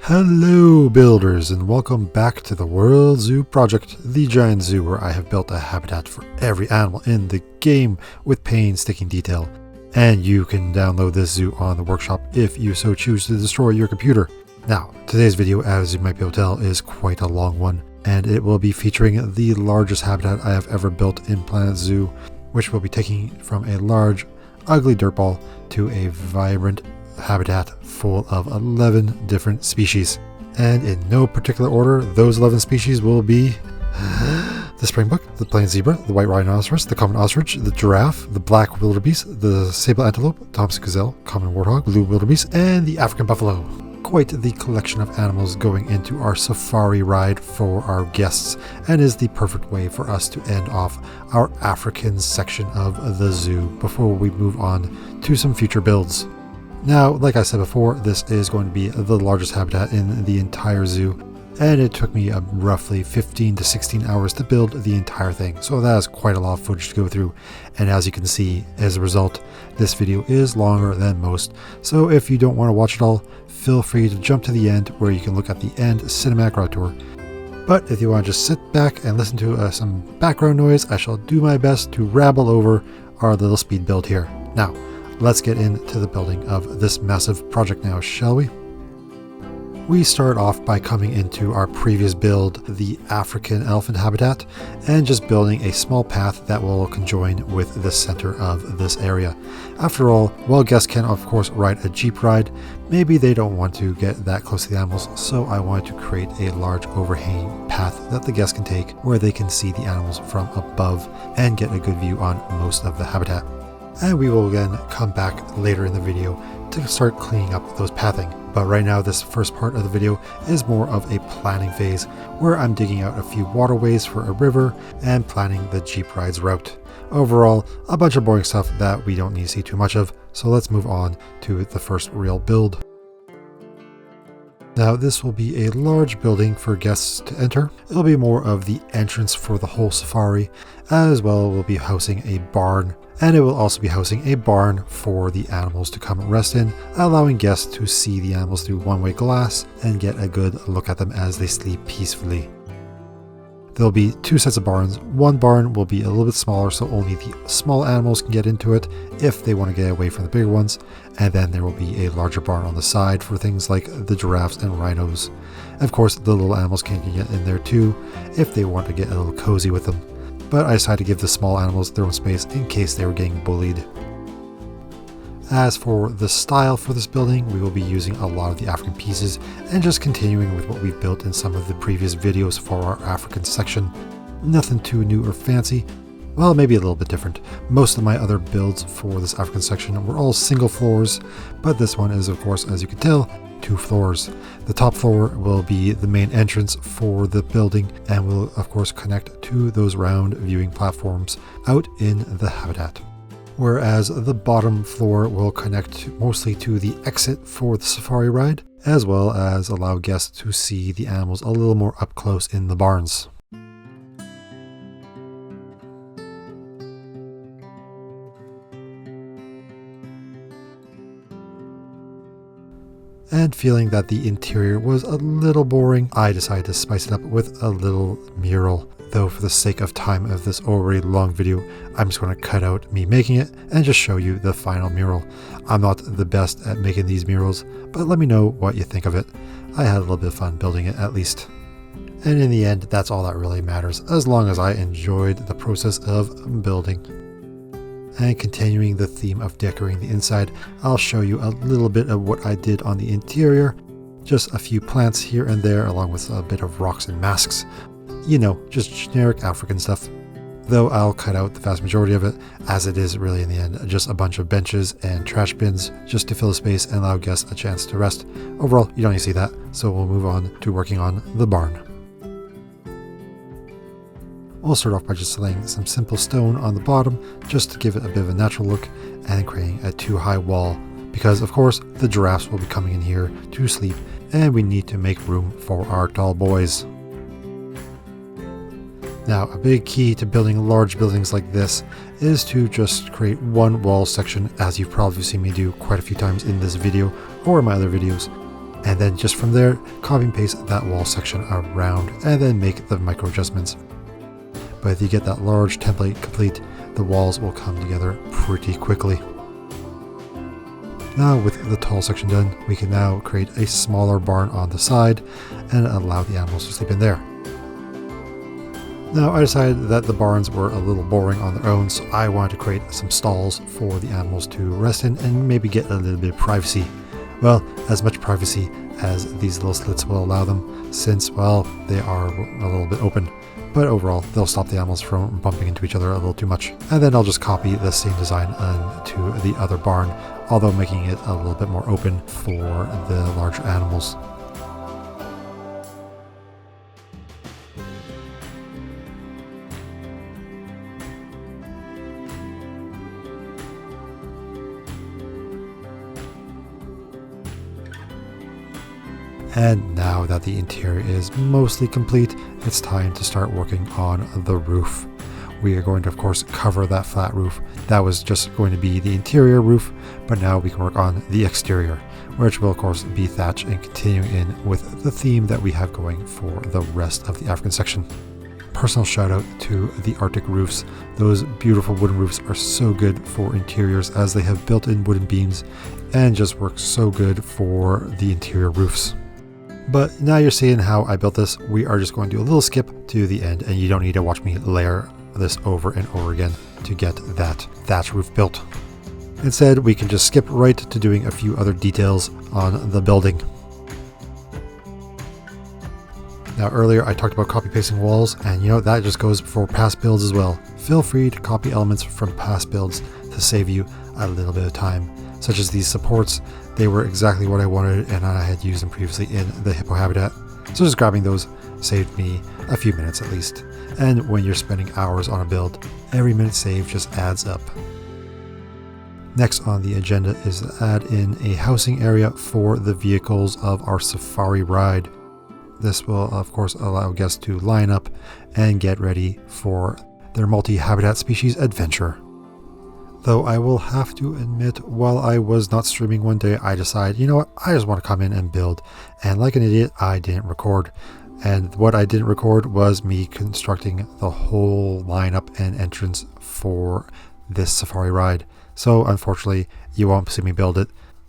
Hello builders, and welcome back to the World Zoo Project, the giant zoo where I have built a habitat for every animal in the game with painstaking detail. And you can download this zoo on the workshop if you so choose to destroy your computer. Now, today's video, as you might be able to tell, is quite a long one, and it will be featuring the largest habitat I have ever built in Planet Zoo, which will be taking from a large, ugly dirt ball to a vibrant habitat full of 11 different species. And in no particular order, those 11 species will be the Springbok, the plain zebra, the white rhinoceros, the common ostrich, the giraffe, the black wildebeest, the Sable Antelope, Thompson Gazelle, common warthog, blue wildebeest, and the African buffalo. Quite the collection of animals going into our safari ride for our guests, and is the perfect way for us to end off our African section of the zoo before we move on to some future builds. Now, like I said before, this is going to be the largest habitat in the entire zoo, and it took me roughly 15 to 16 hours to build the entire thing, so that is quite a lot of footage to go through. And as you can see, as a result, this video is longer than most, so if you don't want to watch it all, feel free to jump to the end where you can look at the end cinematic route tour. But if you want to just sit back and listen to some background noise, I shall do my best to rabble over our little speed build here. Now, let's get into the building of this massive project now, shall we? We start off by coming into our previous build, the African elephant habitat, and just building a small path that will conjoin with the center of this area. After all, while guests can of course ride a jeep ride, maybe they don't want to get that close to the animals, so I wanted to create a large overhanging path that the guests can take where they can see the animals from above and get a good view on most of the habitat. And we will again come back later in the video to start cleaning up those pathing. But right now, this first part of the video is more of a planning phase where I'm digging out a few waterways for a river and planning the jeep rides route. Overall, a bunch of boring stuff that we don't need to see too much of, so let's move on to the first real build. Now, this will be a large building for guests to enter. It'll be more of the entrance for the whole safari, as well we'll be housing a barn, and it will also be housing a barn for the animals to come rest in, allowing guests to see the animals through one-way glass and get a good look at them as they sleep peacefully. There'll be two sets of barns. One barn will be a little bit smaller, so only the small animals can get into it if they want to get away from the bigger ones. And then there will be a larger barn on the side for things like the giraffes and rhinos. Of course, the little animals can get in there too if they want to get a little cozy with them. But I decided to give the small animals their own space in case they were getting bullied. As for the style for this building, we will be using a lot of the African pieces and just continuing with what we've built in some of the previous videos for our African section. Nothing too new or fancy, well, maybe a little bit different. Most of my other builds for this African section were all single floors, but this one is, of course, as you can tell, 2 floors. The top floor will be the main entrance for the building and will, of course, connect to those round viewing platforms out in the habitat. Whereas the bottom floor will connect mostly to the exit for the safari ride, as well as allow guests to see the animals a little more up close in the barns. And feeling that the interior was a little boring, I decided to spice it up with a little mural. Though for the sake of time of this already long video, I'm just going to cut out me making it and just show you the final mural. I'm not the best at making these murals, but let me know what you think of it. I had a little bit of fun building it at least. And in the end, that's all that really matters, as long as I enjoyed the process of building. And continuing the theme of decorating the inside, I'll show you a little bit of what I did on the interior. Just a few plants here and there, along with a bit of rocks and masks. You know, just generic African stuff. Though I'll cut out the vast majority of it, as it is really in the end just a bunch of benches and trash bins just to fill the space and allow guests a chance to rest. Overall, you don't need to see that, so we'll move on to working on the barn. We'll start off by just laying some simple stone on the bottom just to give it a bit of a natural look and creating a 2-high wall, because of course the giraffes will be coming in here to sleep and we need to make room for our tall boys. Now, a big key to building large buildings like this is to just create one wall section, as you've probably seen me do quite a few times in this video or in my other videos. And then just from there, copy and paste that wall section around and then make the micro adjustments. But if you get that large template complete, the walls will come together pretty quickly. Now with the tall section done, we can now create a smaller barn on the side and allow the animals to sleep in there. Now I decided that the barns were a little boring on their own, so I wanted to create some stalls for the animals to rest in and maybe get a little bit of privacy. Well, as much privacy as these little slits will allow them, since, well, they are a little bit open. But overall, they'll stop the animals from bumping into each other a little too much. And then I'll just copy the same design onto the other barn, although making it a little bit more open for the larger animals. And now that the interior is mostly complete, it's time to start working on the roof. We are going to, of course, cover that flat roof. That was just going to be the interior roof, but now we can work on the exterior, which will, of course, be thatch and continuing in with the theme that we have going for the rest of the African section. Personal shout out to the Arctic roofs. Those beautiful wooden roofs are so good for interiors as they have built-in wooden beams and just work so good for the interior roofs. But now you're seeing how I built this. We are just going to do a little skip to the end, and you don't need to watch me layer this over and over again to get that thatch roof built. Instead, we can just skip right to doing a few other details on the building. Now earlier I talked about copy pasting walls, and that just goes for past builds as well. Feel free to copy elements from past builds to save you a little bit of time, such as these supports. They were exactly what I wanted and I had used them previously in the hippo habitat. So just grabbing those saved me a few minutes at least. And when you're spending hours on a build, every minute saved just adds up. Next on the agenda is to add in a housing area for the vehicles of our safari ride. This will of course allow guests to line up and get ready for their multi-habitat species adventure. Though I will have to admit, while I was not streaming one day, I decided, I just want to come in and build. And like an idiot, I didn't record. And what I didn't record was me constructing the whole lineup and entrance for this safari ride. So unfortunately, you won't see me build it.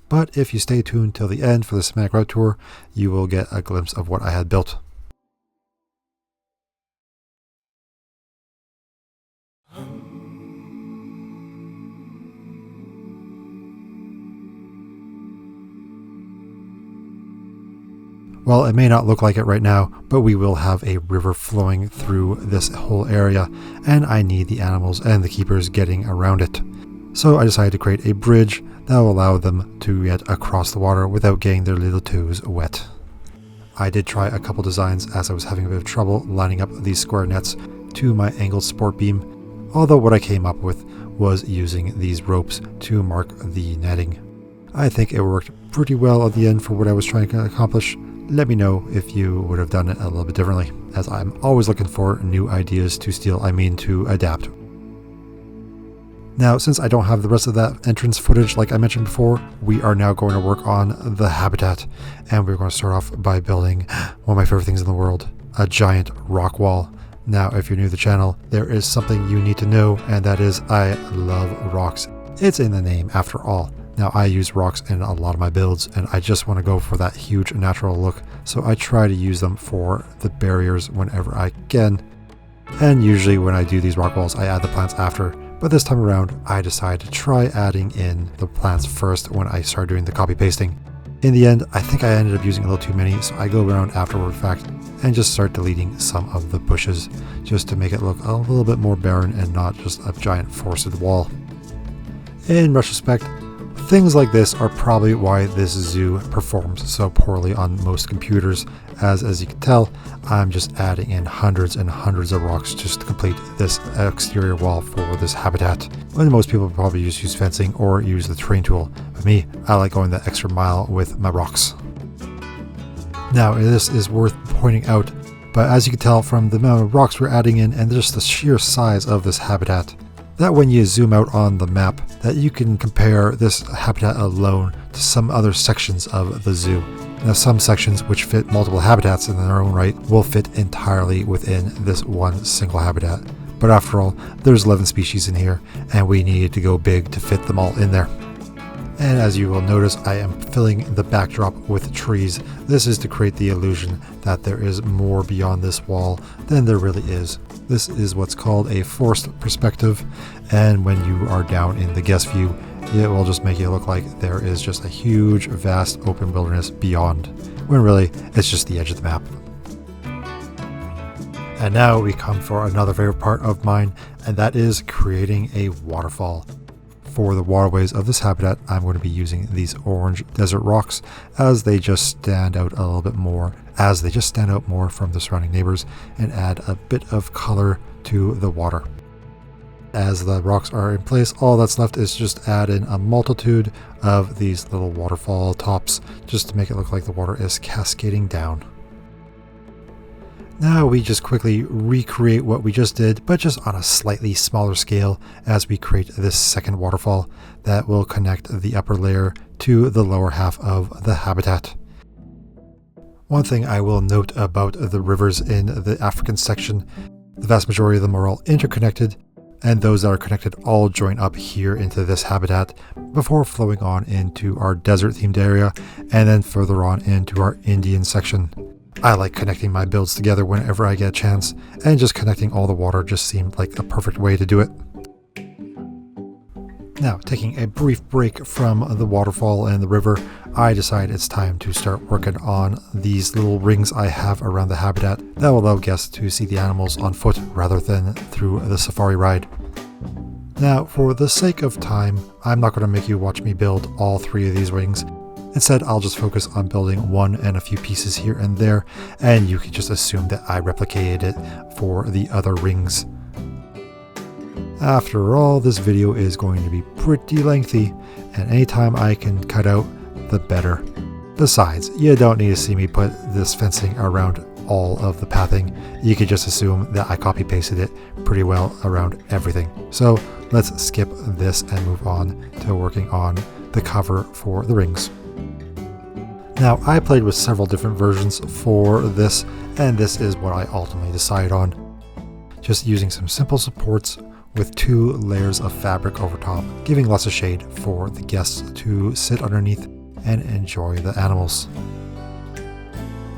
But if you stay tuned till the end for the Cinematic Route Tour, you will get a glimpse of what I had built. Well, it may not look like it right now, but we will have a river flowing through this whole area, and I need the animals and the keepers getting around it. So I decided to create a bridge that will allow them to get across the water without getting their little toes wet. I did try a couple designs as I was having a bit of trouble lining up these square nets to my angled sport beam, although what I came up with was using these ropes to mark the netting. I think it worked pretty well at the end for what I was trying to accomplish. Let me know if you would have done it a little bit differently, as I'm always looking for new ideas to steal, to adapt. Now, since I don't have the rest of that entrance footage like I mentioned before, we are now going to work on the habitat, and we're going to start off by building one of my favorite things in the world, a giant rock wall. Now, if you're new to the channel, there is something you need to know, and that is I love rocks. It's in the name after all. Now, I use rocks in a lot of my builds, and I just want to go for that huge natural look, so I try to use them for the barriers whenever I can. And usually when I do these rock walls, I add the plants after, but this time around, I decided to try adding in the plants first when I started doing the copy pasting. In the end, I think I ended up using a little too many, so I go around afterward fact and just start deleting some of the bushes, just to make it look a little bit more barren and not just a giant forested wall. In retrospect, things like this are probably why this zoo performs so poorly on most computers, as you can tell, I'm just adding in hundreds and hundreds of rocks just to complete this exterior wall for this habitat, when most people probably just use fencing or use the terrain tool. But me, I like going that extra mile with my rocks. Now, this is worth pointing out, but as you can tell from the amount of rocks we're adding in and just the sheer size of this habitat, that when you zoom out on the map, that you can compare this habitat alone to some other sections of the zoo. Now some sections which fit multiple habitats in their own right will fit entirely within this one single habitat. But after all, there's 11 species in here, and we needed to go big to fit them all in there. And as you will notice, I am filling the backdrop with trees. This is to create the illusion that there is more beyond this wall than there really is. This is what's called a forced perspective, and when you are down in the guest view, it will just make it look like there is just a huge, vast open wilderness beyond, when really it's just the edge of the map. And now we come for another favorite part of mine, and that is creating a waterfall. For the waterways of this habitat, I'm going to be using these orange desert rocks as they just stand out a little bit more, from the surrounding neighbors and add a bit of color to the water. As the rocks are in place, all that's left is just add in a multitude of these little waterfall tops just to make it look like the water is cascading down. Now we just quickly recreate what we just did, but just on a slightly smaller scale as we create this second waterfall that will connect the upper layer to the lower half of the habitat. One thing I will note about the rivers in the African section, the vast majority of them are all interconnected, and those that are connected all join up here into this habitat before flowing on into our desert themed area and then further on into our Indian section. I like connecting my builds together whenever I get a chance, and just connecting all the water just seemed like a perfect way to do it. Now, taking a brief break from the waterfall and the river, I decide it's time to start working on these little rings I have around the habitat that will allow guests to see the animals on foot rather than through the safari ride. Now, for the sake of time, I'm not going to make you watch me build all 3 of these rings. Instead, I'll just focus on building one and a few pieces here and there, and you can just assume that I replicated it for the other rings. After all, this video is going to be pretty lengthy, and anytime I can cut out, the better. Besides, you don't need to see me put this fencing around all of the pathing. You can just assume that I copy-pasted it pretty well around everything. So let's skip this and move on to working on the cover for the rings. Now, I played with several different versions for this, and this is what I ultimately decided on. Just using some simple supports with 2 layers of fabric over top, giving lots of shade for the guests to sit underneath and enjoy the animals.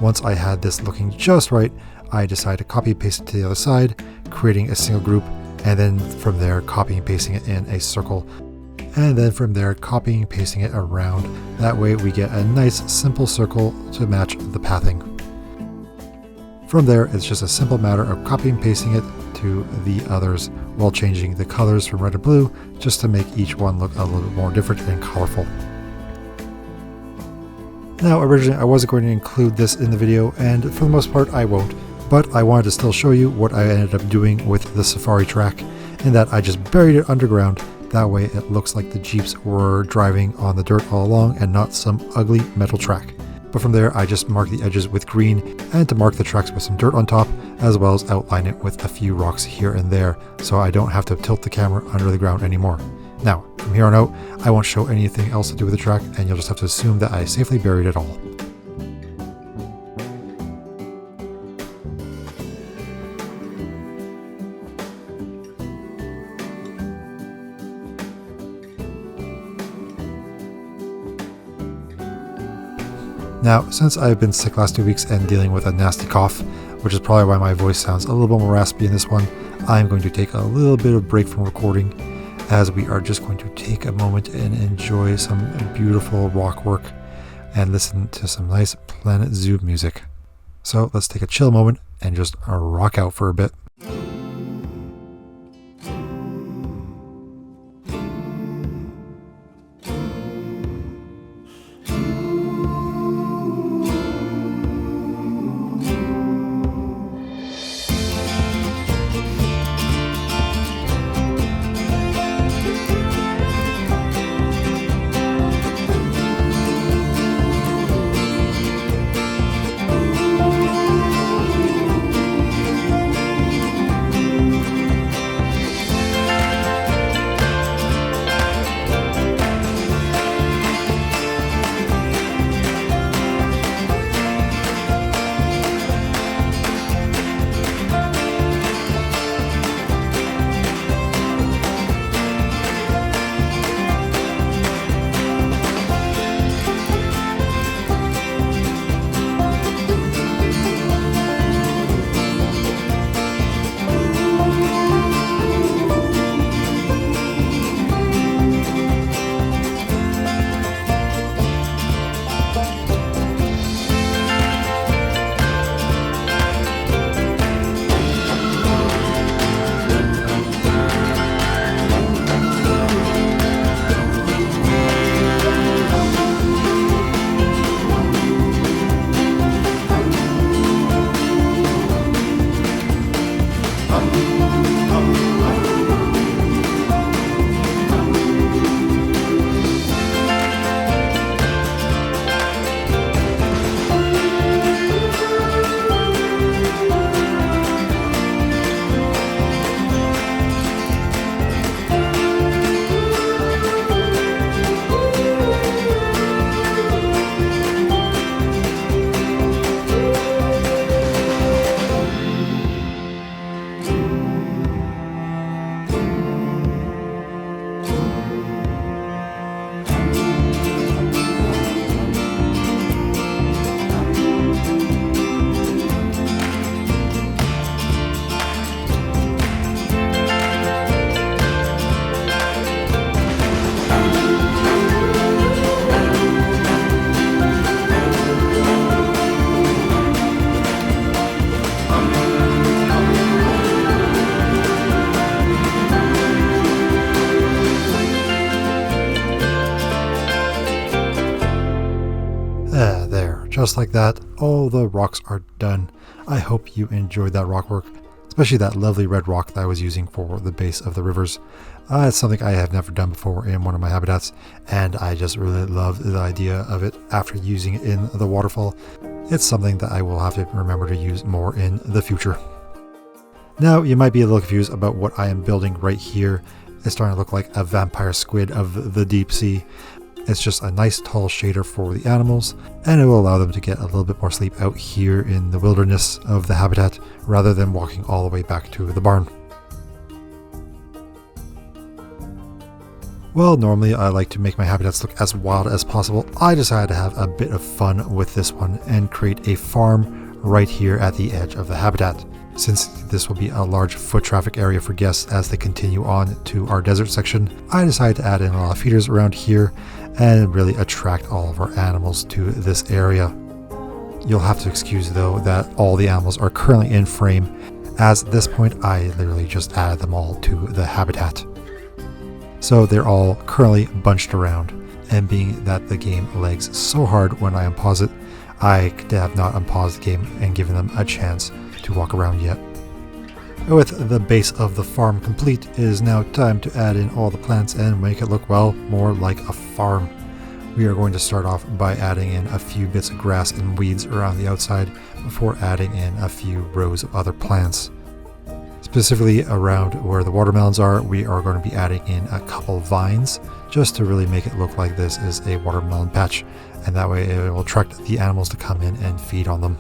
Once I had this looking just right, I decided to copy and paste it to the other side, creating a single group, and then from there copying and pasting it in a circle. And then from there copying and pasting it around. That way we get a nice simple circle to match the pathing. From there, it's just a simple matter of copying and pasting it to the others while changing the colors from red to blue just to make each one look a little bit more different and colorful. Now, originally I wasn't going to include this in the video, and for the most part I won't, but I wanted to still show you what I ended up doing with the safari track, in that I just buried it underground. That way it looks like the Jeeps were driving on the dirt all along and not some ugly metal track. But from there I just mark the edges with green, and to mark the tracks with some dirt on top, as well as outline it with a few rocks here and there, so I don't have to tilt the camera under the ground anymore. Now, from here on out, I won't show anything else to do with the track, and you'll just have to assume that I safely buried it all. Now, since I've been sick last 2 weeks and dealing with a nasty cough, which is probably why my voice sounds a little bit more raspy in this one, I'm going to take a little bit of break from recording, as we are just going to take a moment and enjoy some beautiful rock work and listen to some nice Planet Zoo music. So let's take a chill moment and just rock out for a bit. just like that, all the rocks are done. I hope you enjoyed that rock work, especially that lovely red rock that I was using for the base of the rivers. It's something I have never done before in one of my habitats, and I just really love the idea of it after using it in the waterfall. It's something that I will have to remember to use more in the future. Now, you might be a little confused about what I am building right here. It's starting to look like a vampire squid of the deep sea. It's just a nice tall shader for the animals, and it will allow them to get a little bit more sleep out here in the wilderness of the habitat rather than walking all the way back to the barn. Well, normally I like to make my habitats look as wild as possible. I decided to have a bit of fun with this one and create a farm right here at the edge of the habitat. Since this will be a large foot traffic area for guests as they continue on to our desert section, I decided to add in a lot of feeders around here and really attract all of our animals to this area. You'll have to excuse though that all the animals are currently in frame, as at this point I literally just added them all to the habitat. So they're all currently bunched around, and being that the game lags so hard when I unpause it, I have not unpaused the game and given them a chance to walk around yet. With the base of the farm complete, it is now time to add in all the plants and make it look, well, more like a farm. We are going to start off by adding in a few bits of grass and weeds around the outside before adding in a few rows of other plants. Specifically around where the watermelons are, we are going to be adding in a couple vines just to really make it look like this is a watermelon patch, and that way it will attract the animals to come in and feed on them.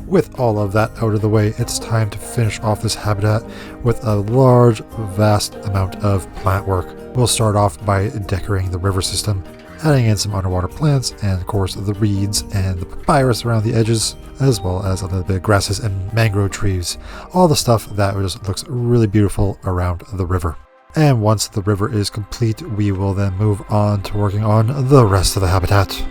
With all of that out of the way, it's time to finish off this habitat with a large, vast amount of plant work. We'll start off by decorating the river system, adding in some underwater plants, and of course the reeds and the papyrus around the edges, as well as a little bit of grasses and mangrove trees. All the stuff that just looks really beautiful around the river. And once the river is complete, we will then move on to working on the rest of the habitat.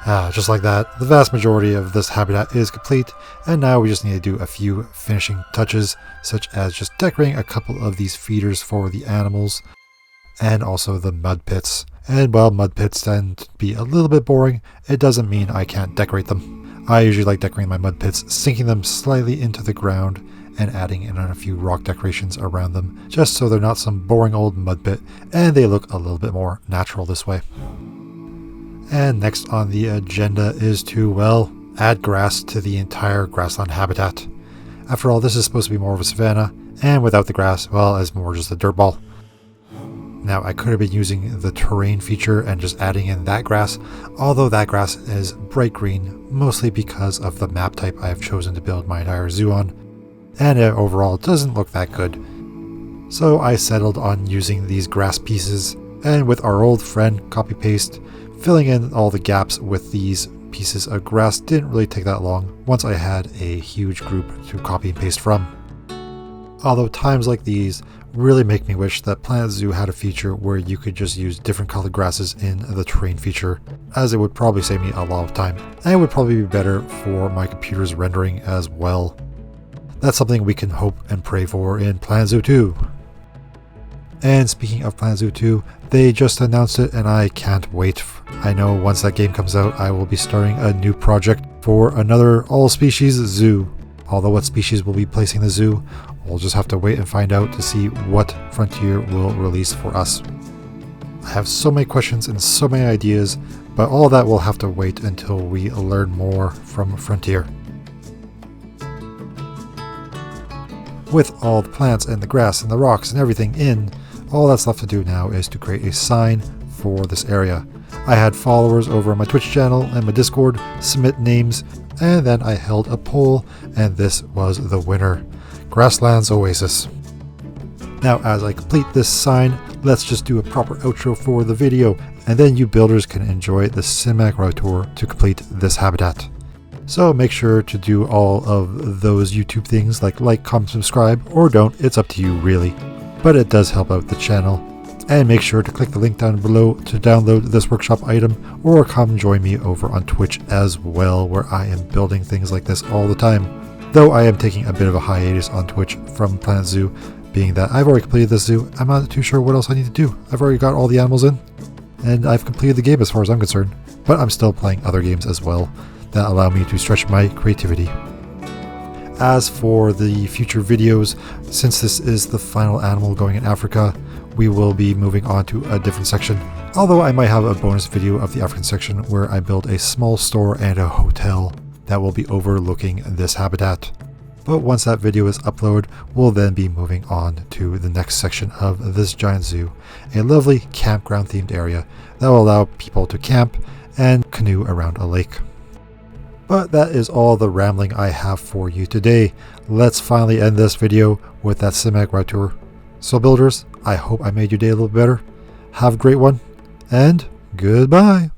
Just like that, the vast majority of this habitat is complete, and now we just need to do a few finishing touches, such as just decorating a couple of these feeders for the animals, and also the mud pits. And while mud pits tend to be a little bit boring, it doesn't mean I can't decorate them. I usually like decorating my mud pits, sinking them slightly into the ground, and adding in a few rock decorations around them, just so they're not some boring old mud pit, and they look a little bit more natural this way. And next on the agenda is to, well, add grass to the entire grassland habitat. After all, this is supposed to be more of a savanna, and without the grass, well, it's more just a dirt ball. Now, I could have been using the terrain feature and just adding in that grass, although that grass is bright green, mostly because of the map type I have chosen to build my entire zoo on, and it overall doesn't look that good. So I settled on using these grass pieces, and with our old friend copy-paste, filling in all the gaps with these pieces of grass didn't really take that long once I had a huge group to copy and paste from. Although times like these really make me wish that Planet Zoo had a feature where you could just use different colored grasses in the terrain feature, as it would probably save me a lot of time, and it would probably be better for my computer's rendering as well. That's something we can hope and pray for in Planet Zoo 2. And speaking of Planet Zoo 2, they just announced it and I can't wait. I know once that game comes out, I will be starting a new project for another all-species zoo. Although what species will be placing the zoo, we'll just have to wait and find out to see what Frontier will release for us. I have so many questions and so many ideas, but all that will have to wait until we learn more from Frontier. With all the plants and the grass and the rocks and everything in, all that's left to do now is to create a sign for this area. I had followers over on my Twitch channel and my Discord submit names, and then I held a poll, and this was the winner: Grasslands Oasis. Now, as I complete this sign, let's just do a proper outro for the video, and then you builders can enjoy the cinematic route tour to complete this habitat. So make sure to do all of those YouTube things like, comment, subscribe, or don't, it's up to you really. But it does help out the channel. And make sure to click the link down below to download this workshop item, or come join me over on Twitch as well, where I am building things like this all the time. Though I am taking a bit of a hiatus on Twitch from Planet Zoo, being that I've already completed this zoo, I'm not too sure what else I need to do. I've already got all the animals in, and I've completed the game as far as I'm concerned, but I'm still playing other games as well that allow me to stretch my creativity. As for the future videos, since this is the final animal going in Africa, we will be moving on to a different section. Although I might have a bonus video of the African section where I build a small store and a hotel that will be overlooking this habitat. But once that video is uploaded, we'll then be moving on to the next section of this giant zoo, a lovely campground themed area that will allow people to camp and canoe around a lake. But that is all the rambling I have for you today. Let's finally end this video with that cinematic route tour. So builders, I hope I made your day a little better. Have a great one, and goodbye!